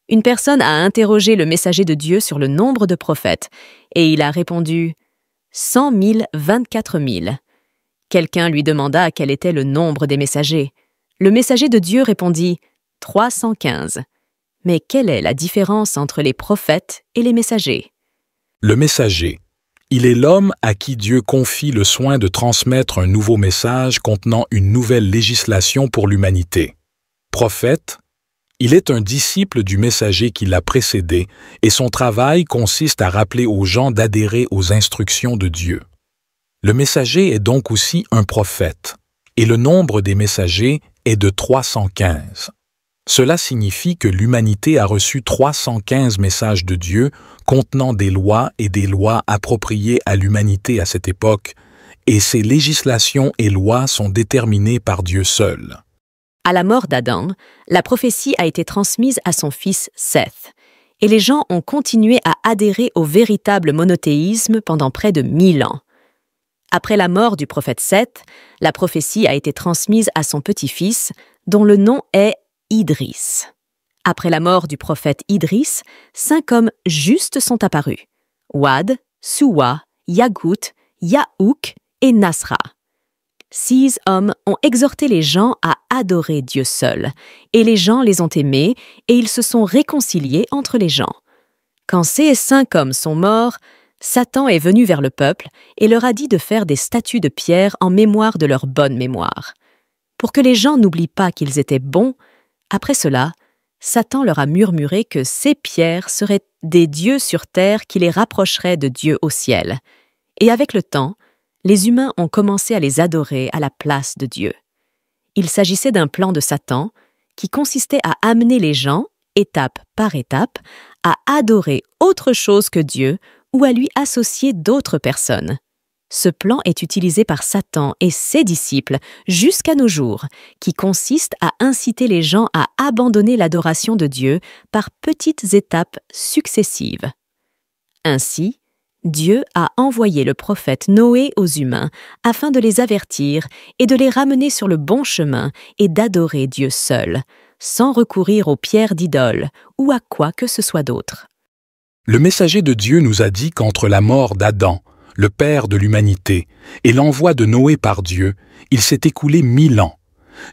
Une personne a interrogé le messager de Dieu sur le nombre de prophètes, et il a répondu « 100 000, 24 000 ». Quelqu'un lui demanda quel était le nombre des messagers. Le messager de Dieu répondit « 315 ». Mais quelle est la différence entre les prophètes et les messagers? Le messager. Il est l'homme à qui Dieu confie le soin de transmettre un nouveau message contenant une nouvelle législation pour l'humanité. Prophète. Il est un disciple du messager qui l'a précédé et son travail consiste à rappeler aux gens d'adhérer aux instructions de Dieu. Le messager est donc aussi un prophète, et le nombre des messagers est de 315. Cela signifie que l'humanité a reçu 315 messages de Dieu contenant des lois et des lois appropriées à l'humanité à cette époque, et ces législations et lois sont déterminées par Dieu seul. À la mort d'Adam, la prophétie a été transmise à son fils Seth, et les gens ont continué à adhérer au véritable monothéisme pendant près de 1000 ans. Après la mort du prophète Seth, la prophétie a été transmise à son petit-fils, dont le nom est Idris. Après la mort du prophète Idris, 5 hommes justes sont apparus: Wad, Suwa, Yagout, Yaouk et Nasra. 6 hommes ont exhorté les gens à adorer Dieu seul, et les gens les ont aimés, et ils se sont réconciliés entre les gens. Quand ces 5 hommes sont morts, Satan est venu vers le peuple et leur a dit de faire des statues de pierre en mémoire de leur bonne mémoire. Pour que les gens n'oublient pas qu'ils étaient bons, après cela, Satan leur a murmuré que ces pierres seraient des dieux sur terre qui les rapprocheraient de Dieu au ciel. Et avec le temps, les humains ont commencé à les adorer à la place de Dieu. Il s'agissait d'un plan de Satan qui consistait à amener les gens, étape par étape, à adorer autre chose que Dieu ou à lui associer d'autres personnes. Ce plan est utilisé par Satan et ses disciples jusqu'à nos jours, qui consiste à inciter les gens à abandonner l'adoration de Dieu par petites étapes successives. Ainsi, Dieu a envoyé le prophète Noé aux humains afin de les avertir et de les ramener sur le bon chemin et d'adorer Dieu seul, sans recourir aux pierres d'idoles ou à quoi que ce soit d'autre. Le messager de Dieu nous a dit qu'entre la mort d'Adam, le père de l'humanité, et l'envoi de Noé par Dieu, il s'est écoulé 1000 ans.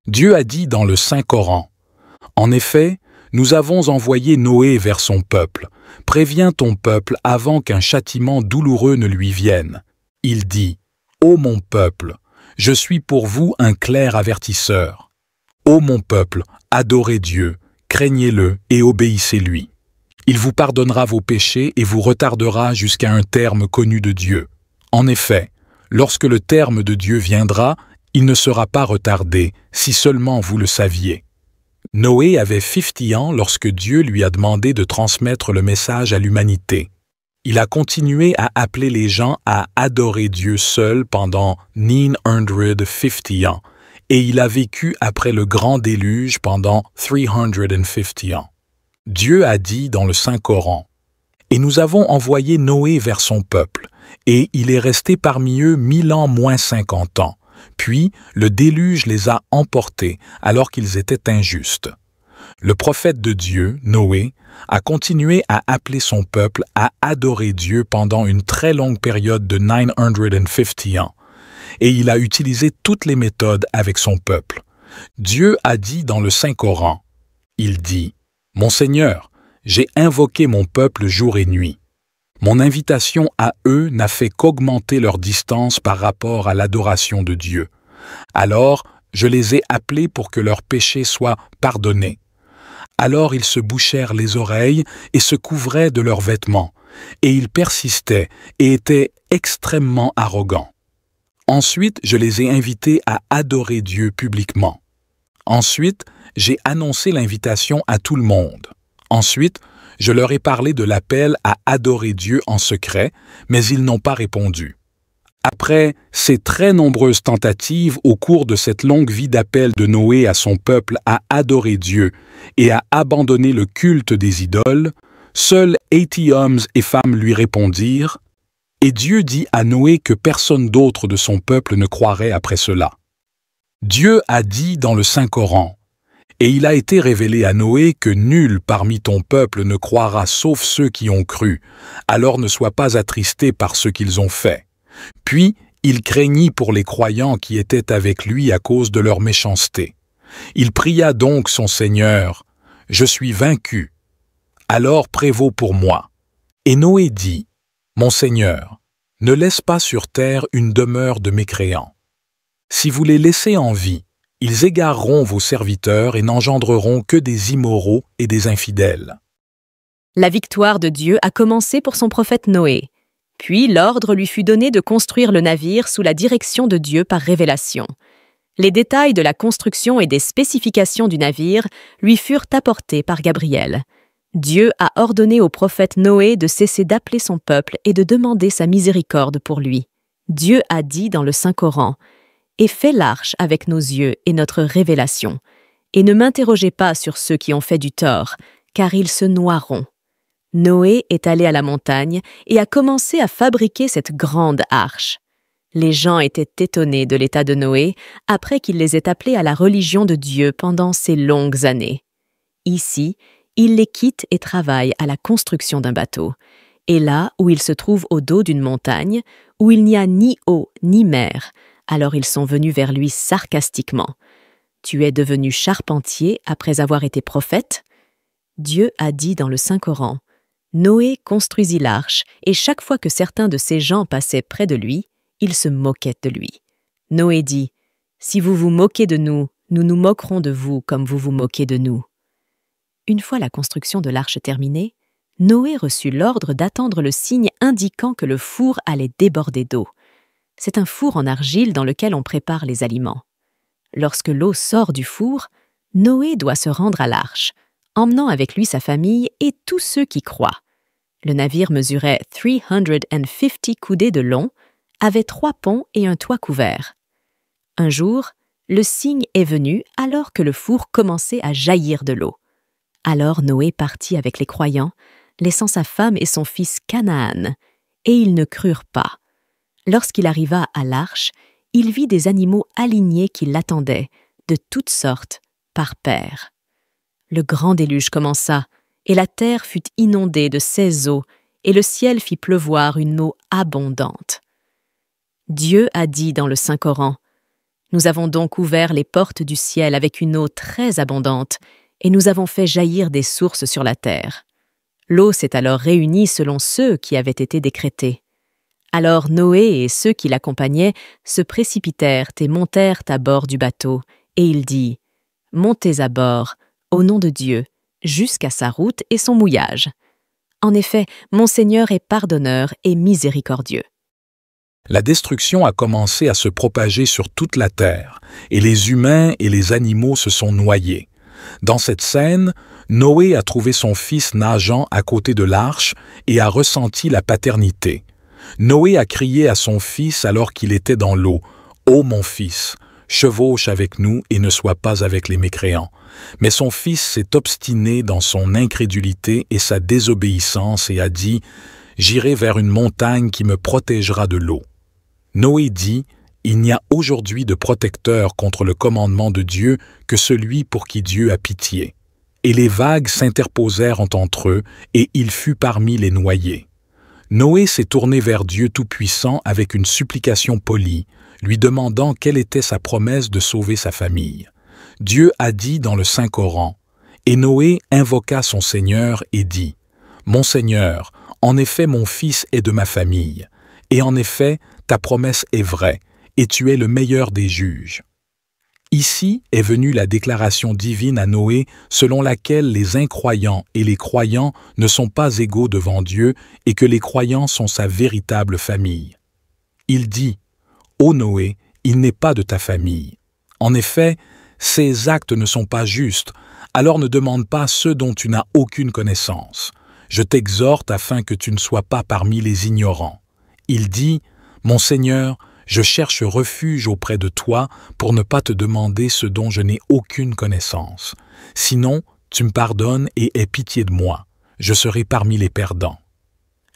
Dieu a dit dans le Saint-Coran: « En effet, nous avons envoyé Noé vers son peuple. Préviens ton peuple avant qu'un châtiment douloureux ne lui vienne. Il dit: Ô mon peuple, je suis pour vous un clair avertisseur. Ô mon peuple, adorez Dieu, craignez-le et obéissez-lui. Il vous pardonnera vos péchés et vous retardera jusqu'à un terme connu de Dieu. En effet, lorsque le terme de Dieu viendra, il ne sera pas retardé, si seulement vous le saviez. » Noé avait 50 ans lorsque Dieu lui a demandé de transmettre le message à l'humanité. Il a continué à appeler les gens à adorer Dieu seul pendant 950 ans, et il a vécu après le grand déluge pendant 350 ans. Dieu a dit dans le Saint-Coran: « Et nous avons envoyé Noé vers son peuple, et il est resté parmi eux 1000 ans moins 50 ans. Puis le déluge les a emportés alors qu'ils étaient injustes. » Le prophète de Dieu, Noé, a continué à appeler son peuple à adorer Dieu pendant une très longue période de 950 ans, et il a utilisé toutes les méthodes avec son peuple. Dieu a dit dans le Saint-Coran, il dit: « Mon Seigneur, j'ai invoqué mon peuple jour et nuit. Mon invitation à eux n'a fait qu'augmenter leur distance par rapport à l'adoration de Dieu. Alors, je les ai appelés pour que leurs péchés soient pardonnés. Alors ils se bouchèrent les oreilles et se couvraient de leurs vêtements, et ils persistaient et étaient extrêmement arrogants. Ensuite, je les ai invités à adorer Dieu publiquement. Ensuite, j'ai annoncé l'invitation à tout le monde. Ensuite, je leur ai parlé de l'appel à adorer Dieu en secret, mais ils n'ont pas répondu. Après ces très nombreuses tentatives au cours de cette longue vie d'appel de Noé à son peuple à adorer Dieu et à abandonner le culte des idoles, seuls 80 hommes et femmes lui répondirent, et Dieu dit à Noé que personne d'autre de son peuple ne croirait après cela. Dieu a dit dans le Saint-Coran: « Et il a été révélé à Noé que nul parmi ton peuple ne croira sauf ceux qui ont cru. Alors ne sois pas attristé par ce qu'ils ont fait. Puis il craignit pour les croyants qui étaient avec lui à cause de leur méchanceté. Il pria donc son Seigneur, « Je suis vaincu. Alors prévaut pour moi. » Et Noé dit, « Mon Seigneur, ne laisse pas sur terre une demeure de mécréants. Si vous les laissez en vie, ils égareront vos serviteurs et n'engendreront que des immoraux et des infidèles. » La victoire de Dieu a commencé pour son prophète Noé. Puis l'ordre lui fut donné de construire le navire sous la direction de Dieu par révélation. Les détails de la construction et des spécifications du navire lui furent apportés par Gabriel. Dieu a ordonné au prophète Noé de cesser d'appeler son peuple et de demander sa miséricorde pour lui. Dieu a dit dans le Saint-Coran, « Et fais l'arche avec nos yeux et notre révélation, et ne m'interrogez pas sur ceux qui ont fait du tort, car ils se noieront. » Noé est allé à la montagne et a commencé à fabriquer cette grande arche. Les gens étaient étonnés de l'état de Noé après qu'il les ait appelés à la religion de Dieu pendant ces longues années. Ici, il les quitte et travaille à la construction d'un bateau. Et là où il se trouve au dos d'une montagne, où il n'y a ni eau ni mer, alors ils sont venus vers lui sarcastiquement. « Tu es devenu charpentier après avoir été prophète ?» Dieu a dit dans le Saint-Coran, « Noé construisit l'arche, et chaque fois que certains de ces gens passaient près de lui, ils se moquaient de lui. Noé dit, « Si vous vous moquez de nous, nous nous moquerons de vous comme vous vous moquez de nous. » Une fois la construction de l'arche terminée, Noé reçut l'ordre d'attendre le signe indiquant que le four allait déborder d'eau. C'est un four en argile dans lequel on prépare les aliments. Lorsque l'eau sort du four, Noé doit se rendre à l'arche, emmenant avec lui sa famille et tous ceux qui croient. Le navire mesurait 350 coudées de long, avait 3 ponts et un toit couvert. Un jour, le signe est venu alors que le four commençait à jaillir de l'eau. Alors Noé partit avec les croyants, laissant sa femme et son fils Canaan, et ils ne crurent pas. Lorsqu'il arriva à l'arche, il vit des animaux alignés qui l'attendaient, de toutes sortes, par paires. Le grand déluge commença, et la terre fut inondée de ses eaux, et le ciel fit pleuvoir une eau abondante. Dieu a dit dans le Saint-Coran, « Nous avons donc ouvert les portes du ciel avec une eau très abondante, et nous avons fait jaillir des sources sur la terre. » L'eau s'est alors réunie selon ceux qui avaient été décrétés. Alors Noé et ceux qui l'accompagnaient se précipitèrent et montèrent à bord du bateau, et il dit, « Montez à bord, au nom de Dieu, jusqu'à sa route et son mouillage. En effet, mon Seigneur est pardonneur et miséricordieux. » La destruction a commencé à se propager sur toute la terre, et les humains et les animaux se sont noyés. Dans cette scène, Noé a trouvé son fils nageant à côté de l'arche et a ressenti la paternité. Noé a crié à son fils alors qu'il était dans l'eau, « Ô mon fils, chevauche avec nous et ne sois pas avec les mécréants. » Mais son fils s'est obstiné dans son incrédulité et sa désobéissance et a dit, « J'irai vers une montagne qui me protégera de l'eau. » Noé dit, « Il n'y a aujourd'hui de protecteur contre le commandement de Dieu que celui pour qui Dieu a pitié. » Et les vagues s'interposèrent entre eux, et il fut parmi les noyés. Noé s'est tourné vers Dieu Tout-Puissant avec une supplication polie, lui demandant quelle était sa promesse de sauver sa famille. Dieu a dit dans le Saint-Coran, « Et Noé invoqua son Seigneur et dit, « Mon Seigneur, en effet mon fils est de ma famille, et en effet ta promesse est vraie, et tu es le meilleur des juges. » Ici est venue la déclaration divine à Noé selon laquelle les incroyants et les croyants ne sont pas égaux devant Dieu et que les croyants sont sa véritable famille. Il dit, « Ô Noé, il n'est pas de ta famille. En effet, ces actes ne sont pas justes, alors ne demande pas ceux dont tu n'as aucune connaissance. Je t'exhorte afin que tu ne sois pas parmi les ignorants. » Il dit, « Mon Seigneur, je cherche refuge auprès de toi pour ne pas te demander ce dont je n'ai aucune connaissance. Sinon, tu me pardonnes et aie pitié de moi. Je serai parmi les perdants. »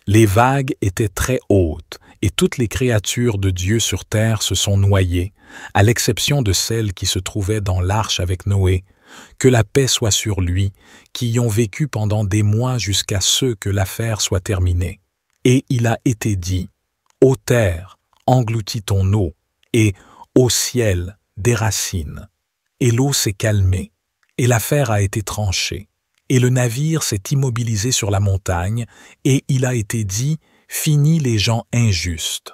Les vagues étaient très hautes, et toutes les créatures de Dieu sur terre se sont noyées, à l'exception de celles qui se trouvaient dans l'arche avec Noé, Que la paix soit sur lui, qui y ont vécu pendant des mois jusqu'à ce que l'affaire soit terminée. Et il a été dit, « Ô terre, engloutis ton eau, et ô ciel, déracine. » Et l'eau s'est calmée, et l'affaire a été tranchée, et le navire s'est immobilisé sur la montagne, et il a été dit, « Finis les gens injustes. »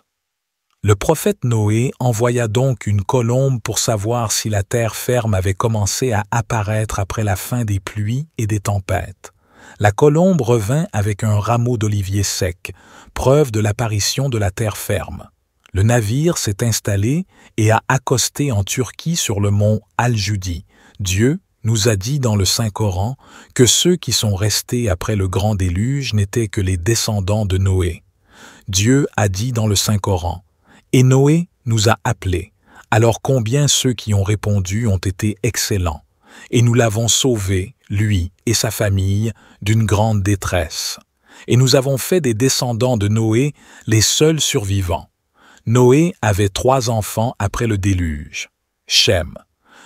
Le prophète Noé envoya donc une colombe pour savoir si la terre ferme avait commencé à apparaître après la fin des pluies et des tempêtes. La colombe revint avec un rameau d'olivier sec, preuve de l'apparition de la terre ferme. Le navire s'est installé et a accosté en Turquie sur le mont Al-Judi. Dieu nous a dit dans le Saint-Coran que ceux qui sont restés après le grand déluge n'étaient que les descendants de Noé. Dieu a dit dans le Saint-Coran, « Et Noé nous a appelés, alors combien ceux qui ont répondu ont été excellents, et nous l'avons sauvé, lui et sa famille, d'une grande détresse. Et nous avons fait des descendants de Noé les seuls survivants. Noé avait 3 enfants après le déluge. Shem.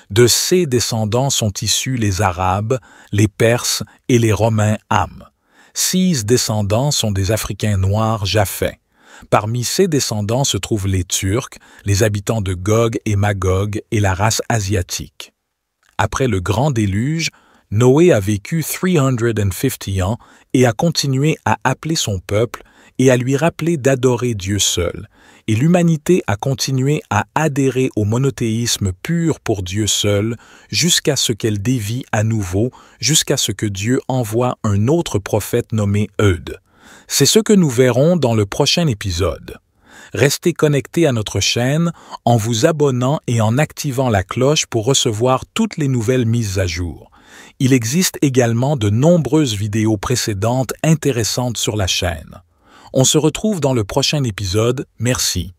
De ses descendants sont issus les Arabes, les Perses et les Romains Ham. 6 descendants sont des Africains noirs Japheth. Parmi ses descendants se trouvent les Turcs, les habitants de Gog et Magog et la race asiatique. Après le grand déluge, Noé a vécu 350 ans et a continué à appeler son peuple et à lui rappeler d'adorer Dieu seul. Et l'humanité a continué à adhérer au monothéisme pur pour Dieu seul jusqu'à ce qu'elle dévie à nouveau, jusqu'à ce que Dieu envoie un autre prophète nommé Hud. C'est ce que nous verrons dans le prochain épisode. Restez connectés à notre chaîne en vous abonnant et en activant la cloche pour recevoir toutes les nouvelles mises à jour. Il existe également de nombreuses vidéos précédentes intéressantes sur la chaîne. On se retrouve dans le prochain épisode. Merci.